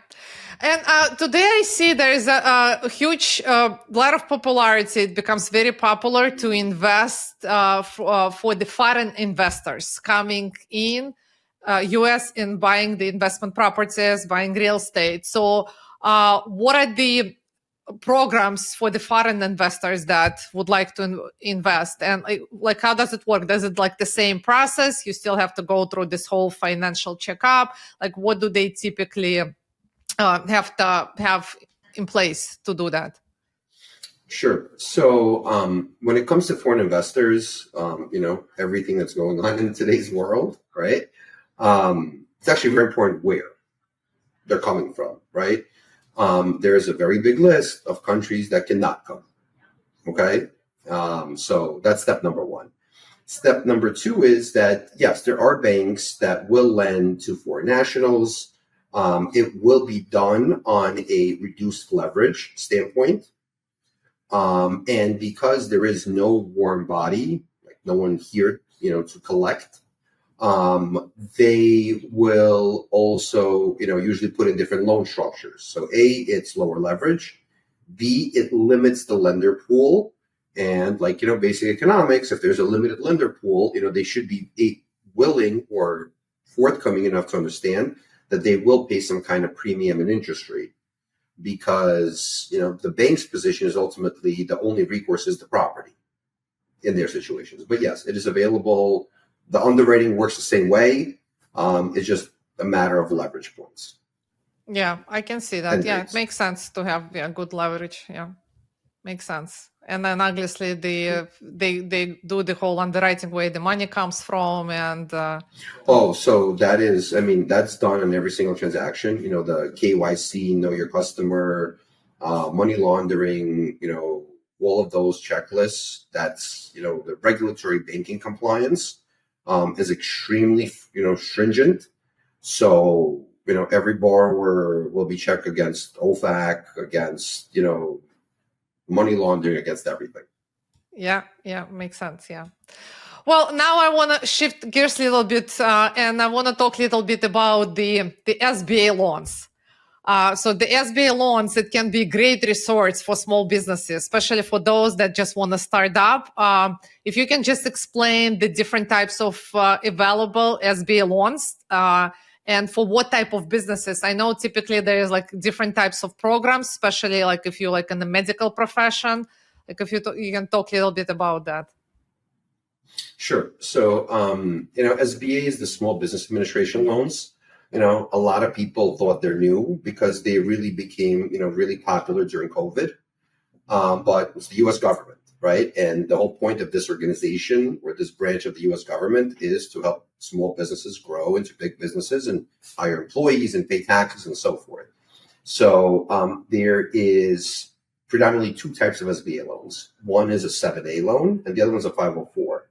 And today I see there is a huge lot of popularity. It becomes very popular to invest for the foreign investors coming in US in buying the investment properties, buying real estate. So what are the programs for the foreign investors that would like to invest, and like how does it work? Does it like the same process? You still have to go through this whole financial checkup? Like what do they typically have to have in place to do that? Sure. So when it comes to foreign investors, everything that's going on in today's world, right? It's actually very important where they're coming from, right? There is a very big list of countries that cannot come. Okay. So that's step number one. Step number two is that, yes, there are banks that will lend to foreign nationals. It will be done on a reduced leverage standpoint. And because there is no warm body, like no one here, to collect, they will also, usually put in different loan structures. So A, it's lower leverage. B, it limits the lender pool. And like, basic economics, if there's a limited lender pool, they should be willing or forthcoming enough to understand that they will pay some kind of premium and interest rate because, the bank's position is ultimately the only recourse is the property in their situations. But yes, it is available. The underwriting works the same way. It's just a matter of leverage points. Yeah, I can see that. And Yeah, it rates. makes sense to have good leverage. Yeah, makes sense. And then obviously they do the whole underwriting where the money comes from and So that's done on every single transaction. The KYC, know your customer, money laundering, all of those checklists. That's, the regulatory banking compliance is extremely, stringent. So, every borrower will be checked against OFAC, against, money laundering, against everything. Yeah, makes sense. Yeah. Well, now I want to shift gears a little bit, and I want to talk a little bit about the SBA loans. So the SBA loans, it can be a great resource for small businesses, especially for those that just want to start up. If you can just explain the different types of available SBA loans and for what type of businesses. I know typically there is like different types of programs, especially like if you're like in the medical profession. Like if you can talk a little bit about that. Sure. So, SBA is the Small Business Administration loans. A lot of people thought they're new because they really became, really popular during COVID. But it's the U.S. government, right? And the whole point of this organization or this branch of the U.S. government is to help small businesses grow into big businesses and hire employees and pay taxes and so forth. So there is predominantly two types of SBA loans. One is a 7A loan and the other one's a 504.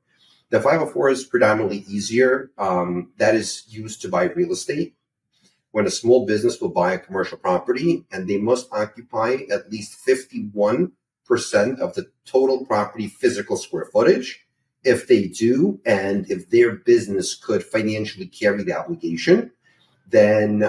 The 504 is predominantly easier. That is used to buy real estate. When a small business will buy a commercial property and they must occupy at least 51% of the total property physical square footage. If they do, and if their business could financially carry the obligation, then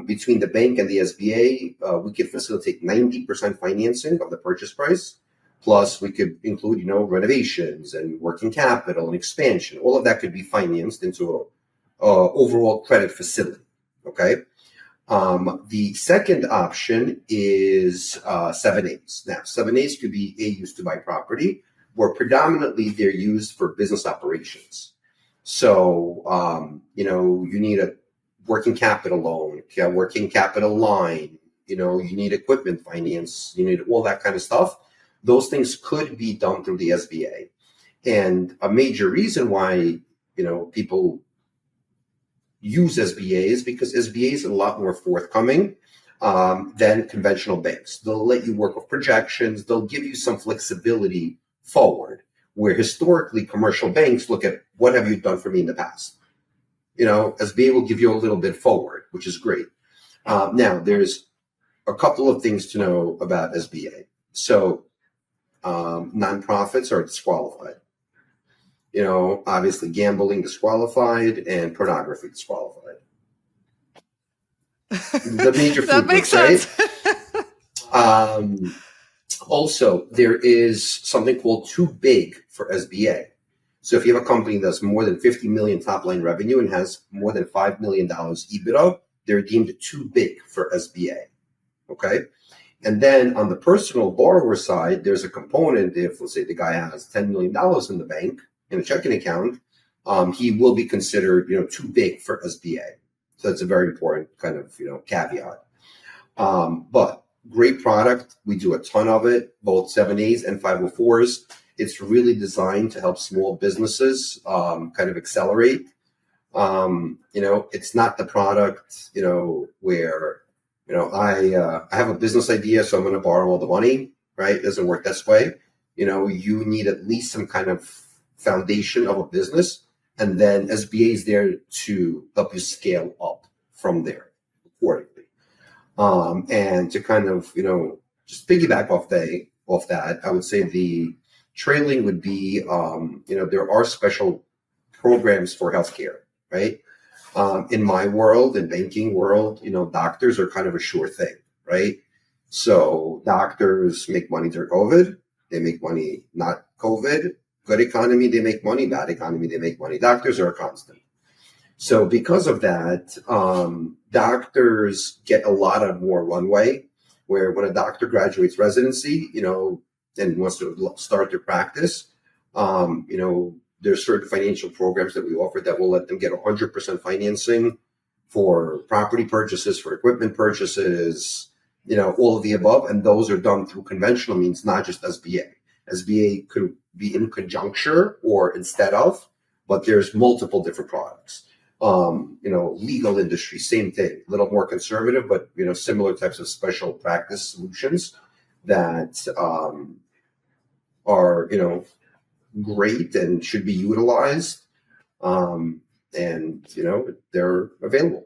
between the bank and the SBA, we could facilitate 90% financing of the purchase price. Plus, we could include, renovations and working capital and expansion. All of that could be financed into a overall credit facility. Okay. The second option is 7As. Now, 7As could be used to buy property, where predominantly they're used for business operations. So, you need a working capital loan, a working capital line, you need equipment finance, you need all that kind of stuff. Those things could be done through the SBA. And a major reason why, people use SBA is because SBA is a lot more forthcoming than conventional banks. They'll let you work with projections. They'll give you some flexibility forward, where historically commercial banks look at what have you done for me in the past. SBA will give you a little bit forward, which is great. Now, there's a couple of things to know about SBA. So nonprofits are disqualified. Obviously gambling disqualified and pornography disqualified. The major That food makes groups, sense. right? Also, there is something called too big for SBA. So if you have a company that's more than 50 million top line revenue and has more than $5 million EBITDA, they're deemed too big for SBA. Okay. And then on the personal borrower side, there's a component. If, let's say, the guy has $10 million in the bank in a checking account, he will be considered, too big for SBA. So that's a very important kind of, caveat. But great product. We do a ton of it, both 7As and 504s. It's really designed to help small businesses kind of accelerate. It's not the product, where, I have a business idea, so I'm going to borrow all the money, right? It doesn't work this way. You need at least some kind of foundation of a business, and then SBA is there to help you scale up from there accordingly. And to kind of, just piggyback off that, I would say the trailing would be, there are special programs for healthcare, right? In my world, in banking world, doctors are kind of a sure thing, right? So doctors make money during COVID. They make money not COVID. Good economy, they make money. Bad economy, they make money. Doctors are a constant. So because of that, doctors get a lot of more runway, where when a doctor graduates residency, and wants to start their practice, there's certain financial programs that we offer that will let them get 100% financing for property purchases, for equipment purchases, all of the above. And those are done through conventional means, not just SBA. SBA could be in conjuncture or instead of, but there's multiple different products. Legal industry, same thing, a little more conservative, but, similar types of special practice solutions that are, great and should be utilized. They're available.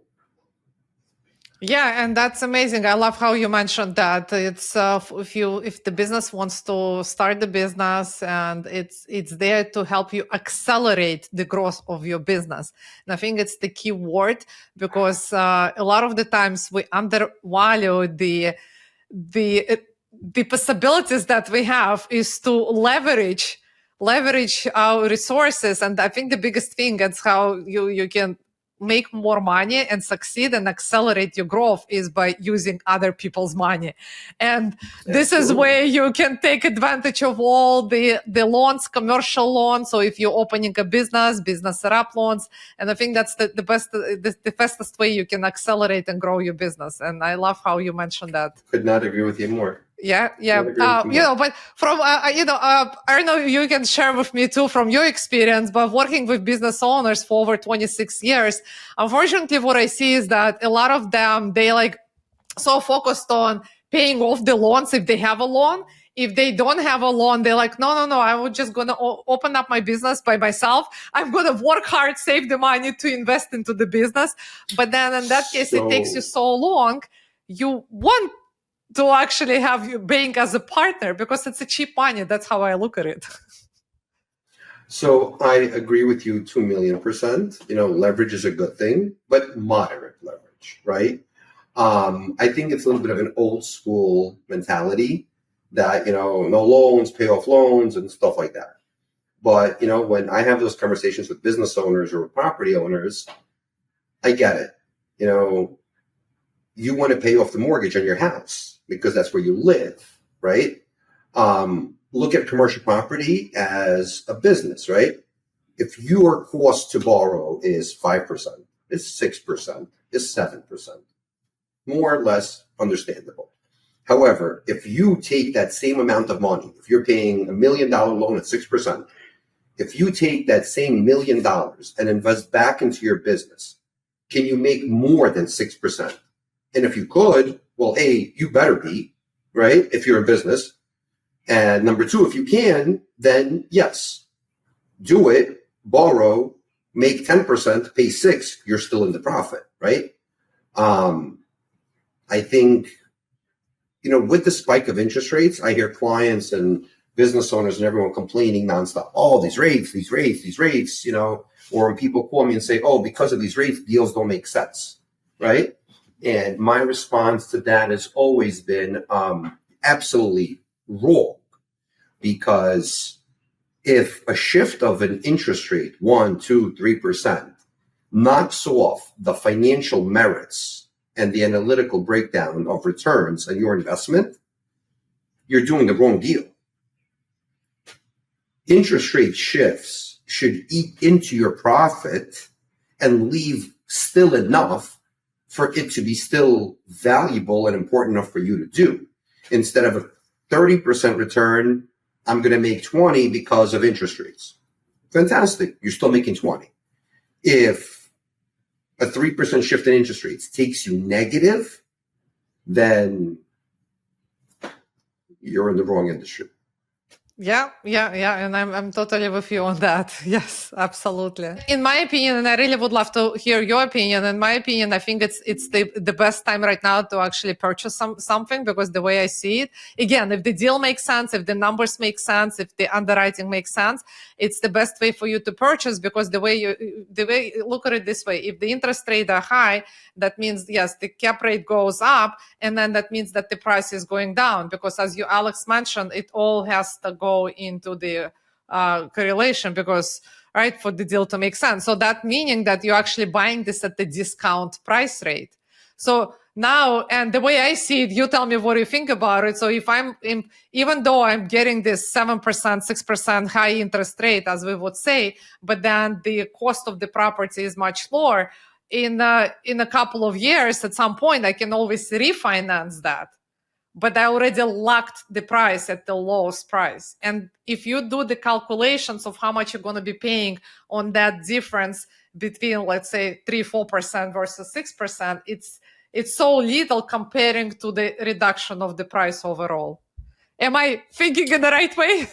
Yeah, and that's amazing. I love how you mentioned that it's if the business wants to start the business, and it's there to help you accelerate the growth of your business. And I think it's the key word, because a lot of the times we undervalue the possibilities that we have is to leverage our resources. And I think the biggest thing that's how you can make more money and succeed and accelerate your growth is by using other people's money. And this is where you can take advantage of all the loans, commercial loans. So if you're opening a business setup loans, and I think that's the best, the fastest way you can accelerate and grow your business. And I love how you mentioned that. Could not agree with you more. Yeah. But from, I don't know, you can share with me too from your experience, but working with business owners for over 26 years, unfortunately, what I see is that a lot of them, they so focused on paying off the loans if they have a loan. If they don't have a loan, they're like, no, I'm just going to open up my business by myself. I'm going to work hard, save the money to invest into the business. But then in that case, it takes you so long. You want to actually have your bank as a partner because it's a cheap money. That's how I look at it. So I agree with you 2,000,000%. Leverage is a good thing, but moderate leverage, right? I think it's a little bit of an old school mentality that, no loans, pay off loans and stuff like that. But, when I have those conversations with business owners or property owners, I get it. You want to pay off the mortgage on your house because that's where you live, right? Look at commercial property as a business, right? If your cost to borrow is 5%, is 6%, is 7%, more or less understandable. However, if you take that same amount of money, if you're paying $1 million loan at 6%, if you take that same $1 million and invest back into your business, can you make more than 6%? And if you could, well, A, you better be, right? If you're a business. And number two, if you can, then yes, do it, borrow, make 10%, pay 6%, you're still in the profit, right? I think, with the spike of interest rates, I hear clients and business owners and everyone complaining nonstop. Oh, these rates, or when people call me and say, oh, because of these rates, deals don't make sense, right? And my response to that has always been absolutely wrong, because if a shift of an interest rate, 1%, 2%, 3%, knocks off the financial merits and the analytical breakdown of returns on your investment, you're doing the wrong deal. Interest rate shifts should eat into your profit and leave still enough for it to be still valuable and important enough for you to do. Instead of a 30% return, I'm going to make 20 because of interest rates. Fantastic. You're still making 20. If a 3% shift in interest rates takes you negative, then you're in the wrong industry. Yeah. And I'm totally with you on that. Yes, absolutely. In my opinion, and I really would love to hear your opinion. In my opinion, I think it's the best time right now to actually purchase something, because the way I see it, again, if the deal makes sense, if the numbers make sense, if the underwriting makes sense, it's the best way for you to purchase, because the way look at it this way, if the interest rates are high, that means, yes, the cap rate goes up, and then that means that the price is going down, because as Alex mentioned, it all has to go into the correlation, because right, for the deal to make sense. So that meaning that you're actually buying this at the discount price rate. So now, and the way I see it, you tell me what you think about it. So if even though I'm getting this 7%, 6% high interest rate, as we would say, but then the cost of the property is much lower, in a couple of years, at some point, I can always refinance that. But I already locked the price at the lowest price. And if you do the calculations of how much you're going to be paying on that difference between, let's say, 3-4% versus 6%, it's so little comparing to the reduction of the price overall. Am I thinking in the right way?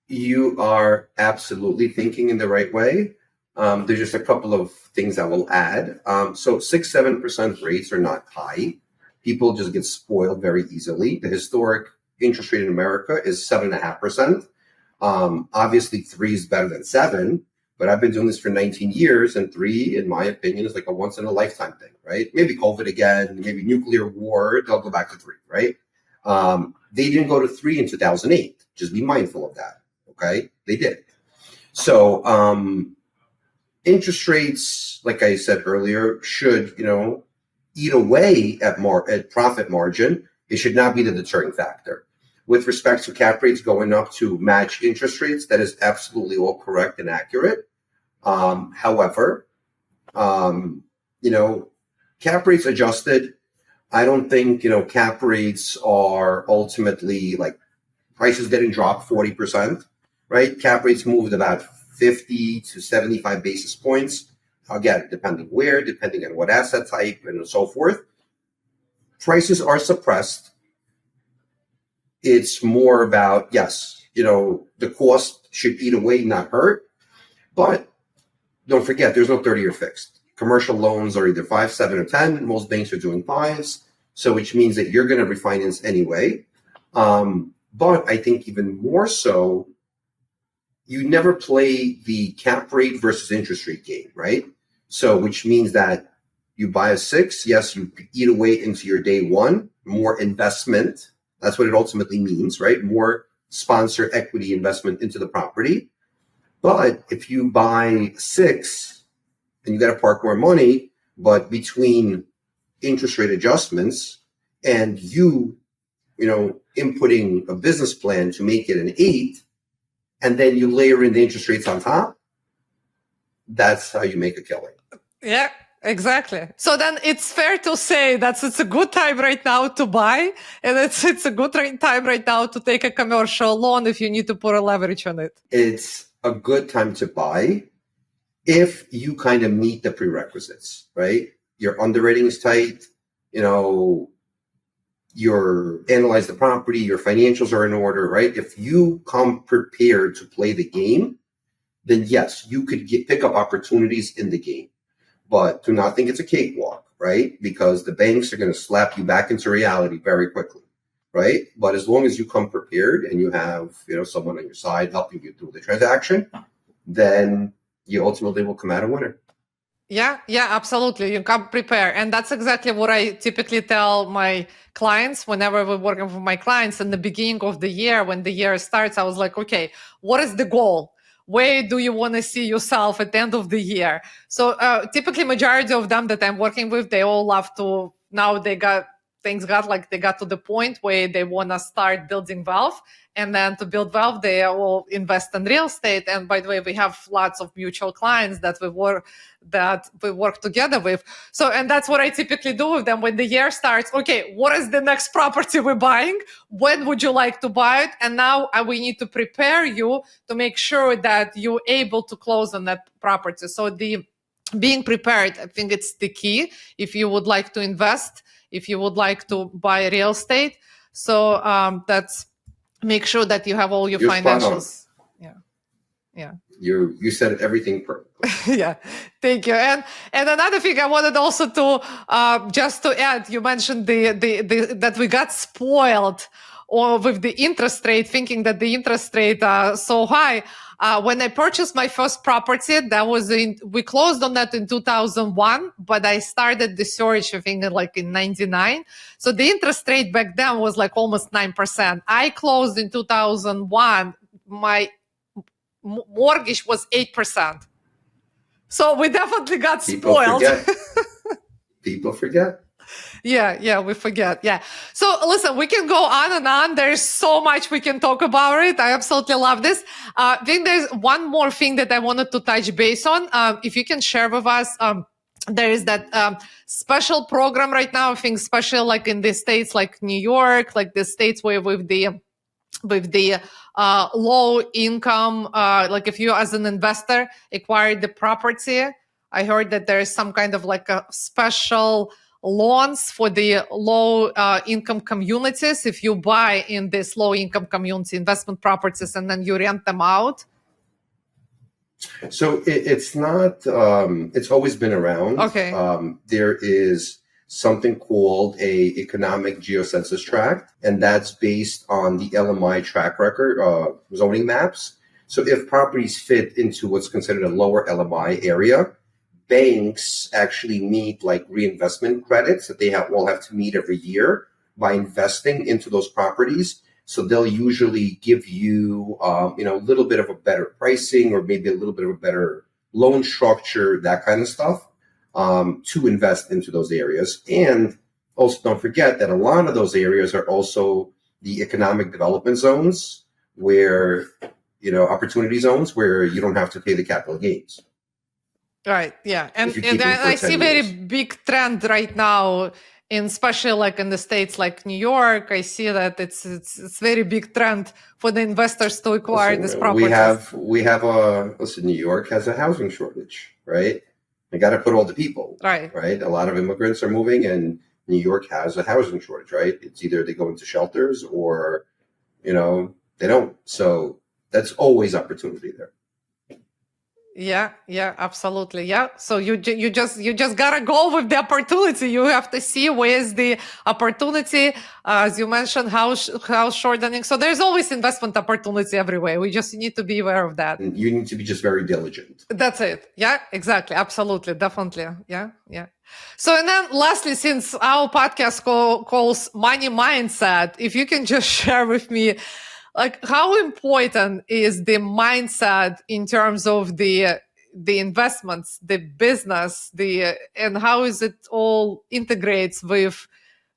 You are absolutely thinking in the right way. There's just a couple of things I will add. So 6-7% rates are not high. People just get spoiled very easily. The historic interest rate in America is 7.5%. Obviously, 3 is better than 7, but I've been doing this for 19 years, and 3, in my opinion, is like a once in a lifetime thing, right? Maybe COVID again, maybe nuclear war, they'll go back to 3, right? They didn't go to 3 in 2008. Just be mindful of that, okay? They did. So interest rates, like I said earlier, should, eat away at profit margin. It should not be the deterring factor. With respect to cap rates going up to match interest rates, that is absolutely all correct and accurate. However, cap rates adjusted. I don't think, cap rates are ultimately like prices didn't drop 40%, right? Cap rates moved about 50 to 75 basis points. Again, depending where, depending on what asset type and so forth. Prices are suppressed. It's more about, yes, the cost should eat away, not hurt. But don't forget, there's no 30-year fixed. Commercial loans are either 5, 7, or 10. Most banks are doing 5s. So which means that you're going to refinance anyway. But I think even more so, you never play the cap rate versus interest rate game, right? So which means that you buy a 6, yes, you eat away into your day one, more investment. That's what it ultimately means, right? More sponsor equity investment into the property. But if you buy 6 and you got to park more money, but between interest rate adjustments and you inputting a business plan to make it an 8, and then you layer in the interest rates on top, that's how you make a killing. Yeah, exactly. So then it's fair to say that it's a good time right now to buy, and it's a good time right now to take a commercial loan if you need to put a leverage on it. It's a good time to buy if you kind of meet the prerequisites, right? Your underwriting is tight, you analyze the property, your financials are in order, right? If you come prepared to play the game, then yes, you could pick up opportunities in the game. But do not think it's a cakewalk, right? Because the banks are going to slap you back into reality very quickly, right? But as long as you come prepared and you have, someone on your side helping you through the transaction, then you ultimately will come out a winner. Yeah, absolutely. You come prepared. And that's exactly what I typically tell my clients whenever we're working with my clients in the beginning of the year. When the year starts, I was like, okay, what is the goal? Where do you want to see yourself at the end of the year? So typically majority of them that I'm working with, they all love to, now they got to the point where they want to start building wealth. And then to build wealth, they will invest in real estate. And by the way, we have lots of mutual clients that we work together with. So, and that's what I typically do with them when the year starts. Okay, what is the next property we're buying? When would you like to buy it? And now we need to prepare you to make sure that you're able to close on that property. So the being prepared, I think it's the key if you would like to invest, if you would like to buy real estate. So that's make sure that you have all your financials. Yeah. You said everything perfectly. Yeah, thank you. And another thing I wanted also to just to add, you mentioned the that we got spoiled or with the interest rate, thinking that the interest rate so high. When I purchased my first property, we closed on that in 2001, but I started the search, I think, like in 99. So the interest rate back then was like almost 9%. I closed in 2001. mortgage was 8%. So we definitely got People spoiled. forget. People forget. Yeah, we forget. Yeah. So listen, we can go on and on. There's so much we can talk about it. I absolutely love this. I think there's one more thing that I wanted to touch base on. If you can share with us, there is that special program right now. I think special like in the states like New York, like the states where with the low income, like if you as an investor acquire the property, I heard that there is some kind of like a special loans for the low income communities if you buy in this low income community investment properties and then you rent them out. So it's not, it's always been around. Okay. There is something called a economic geocensus tract, and that's based on the LMI track record, zoning maps. So if properties fit into what's considered a lower LMI area, banks actually need like reinvestment credits that they will have to meet every year by investing into those properties. So they'll usually give you, a little bit of a better pricing or maybe a little bit of a better loan structure, that kind of stuff, to invest into those areas. And also don't forget that a lot of those areas are also the economic development zones where, opportunity zones where you don't have to pay the capital gains. Right. Yeah. And I see a very big trend right now, especially like in the states like New York. I see that it's very big trend for the investors to acquire this property. New York has a housing shortage, right? You got to put all the people, right? A lot of immigrants are moving, and New York has a housing shortage, right? It's either they go into shelters or, they don't. So that's always opportunity there. Yeah, absolutely. Yeah. So you just gotta go with the opportunity. You have to see where's the opportunity. As you mentioned, how shortening. So there's always investment opportunity everywhere. We just need to be aware of that. And you need to be just very diligent. That's it. Yeah, exactly. Absolutely. Definitely. Yeah. So, and then lastly, since our podcast calls Money Mindset, if you can just share with me, like how important is the mindset in terms of the investments, the business, and how is it all integrates with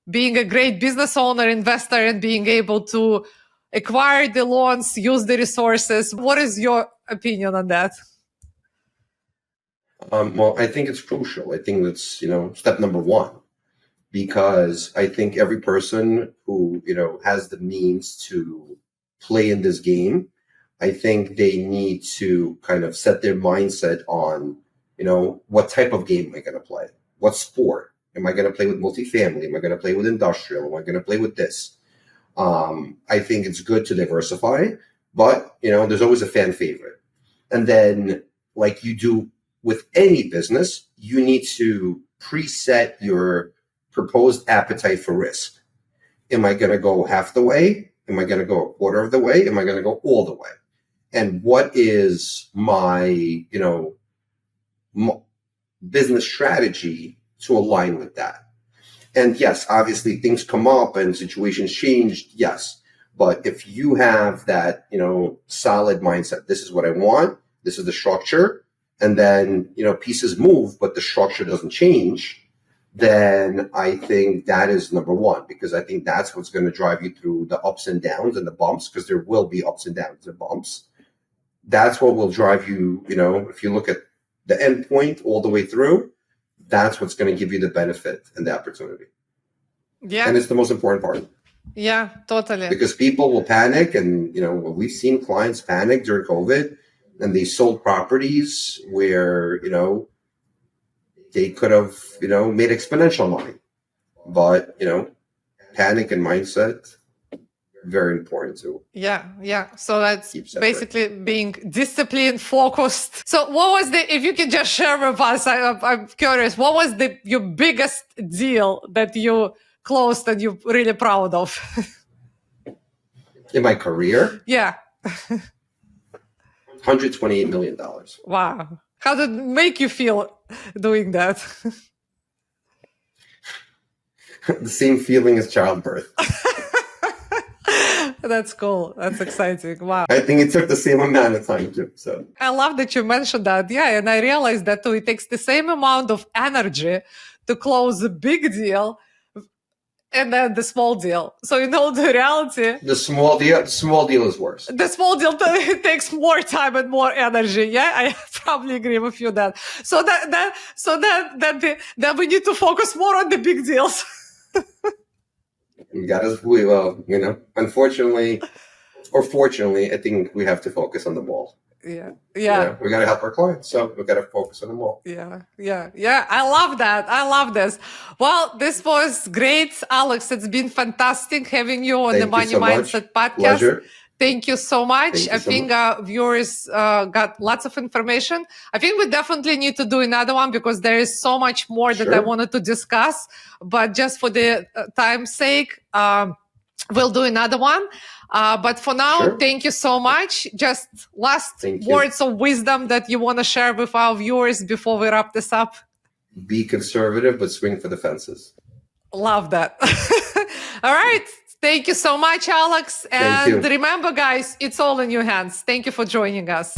being a great business owner, investor, and being able to acquire the loans, use the resources? What is your opinion on that? Well, I think it's crucial. I think that's, step number one, because I think every person who, has the means to play in this game, I think they need to kind of set their mindset on, what type of game am I going to play? What sport? Am I going to play with multifamily? Am I going to play with industrial? Am I going to play with this? I think it's good to diversify, but, there's always a fan favorite. And then like you do with any business, you need to preset your proposed appetite for risk. Am I going to go half the way? Am I going to go a quarter of the way? Am I going to go all the way? And what is my, business strategy to align with that? And yes, obviously things come up and situations change. Yes. But if you have that, solid mindset, this is what I want, this is the structure, and then, pieces move, but the structure doesn't change, then I think that is number one, because I think that's what's going to drive you through the ups and downs and the bumps, because there will be ups and downs and bumps. That's what will drive you, if you look at the end point all the way through, that's what's going to give you the benefit and the opportunity. Yeah. And it's the most important part. Yeah, totally. Because people will panic, and, we've seen clients panic during COVID, and they sold properties where, they could have, made exponential money. But, panic and mindset, very important too. Yeah. So that's basically being disciplined, focused. So what was if you can just share with us, I'm curious, what was your biggest deal that you closed and you're really proud of? In my career? Yeah. $128 million. Wow. How did it make you feel doing that? The same feeling as childbirth. That's cool. That's exciting. Wow. I think it took the same amount of time too. So I love that you mentioned that. Yeah. And I realized that too. It takes the same amount of energy to close a big deal and then the small deal. So the reality, the small deal is worse. the small deal it takes more time and more energy. Yeah, I probably agree with you that. So that we need to focus more on the big deals. Unfortunately or fortunately, I think we have to focus on the mall. Yeah. We got to help our clients, so we got to focus on them all. Yeah. I love that. I love this. Well, this was great, Alex. It's been fantastic having you on the Money Mindset podcast. Pleasure. Thank you so much. I think much. Viewers got lots of information. I think we definitely need to do another one because there is so much more that I wanted to discuss. But just for the time's sake, we'll do another one. But for now, thank you so much. Just last words of wisdom that you want to share with our viewers before we wrap this up. Be conservative, but swing for the fences. Love that. All right. Thank you so much, Alex. And remember, guys, it's all in your hands. Thank you for joining us.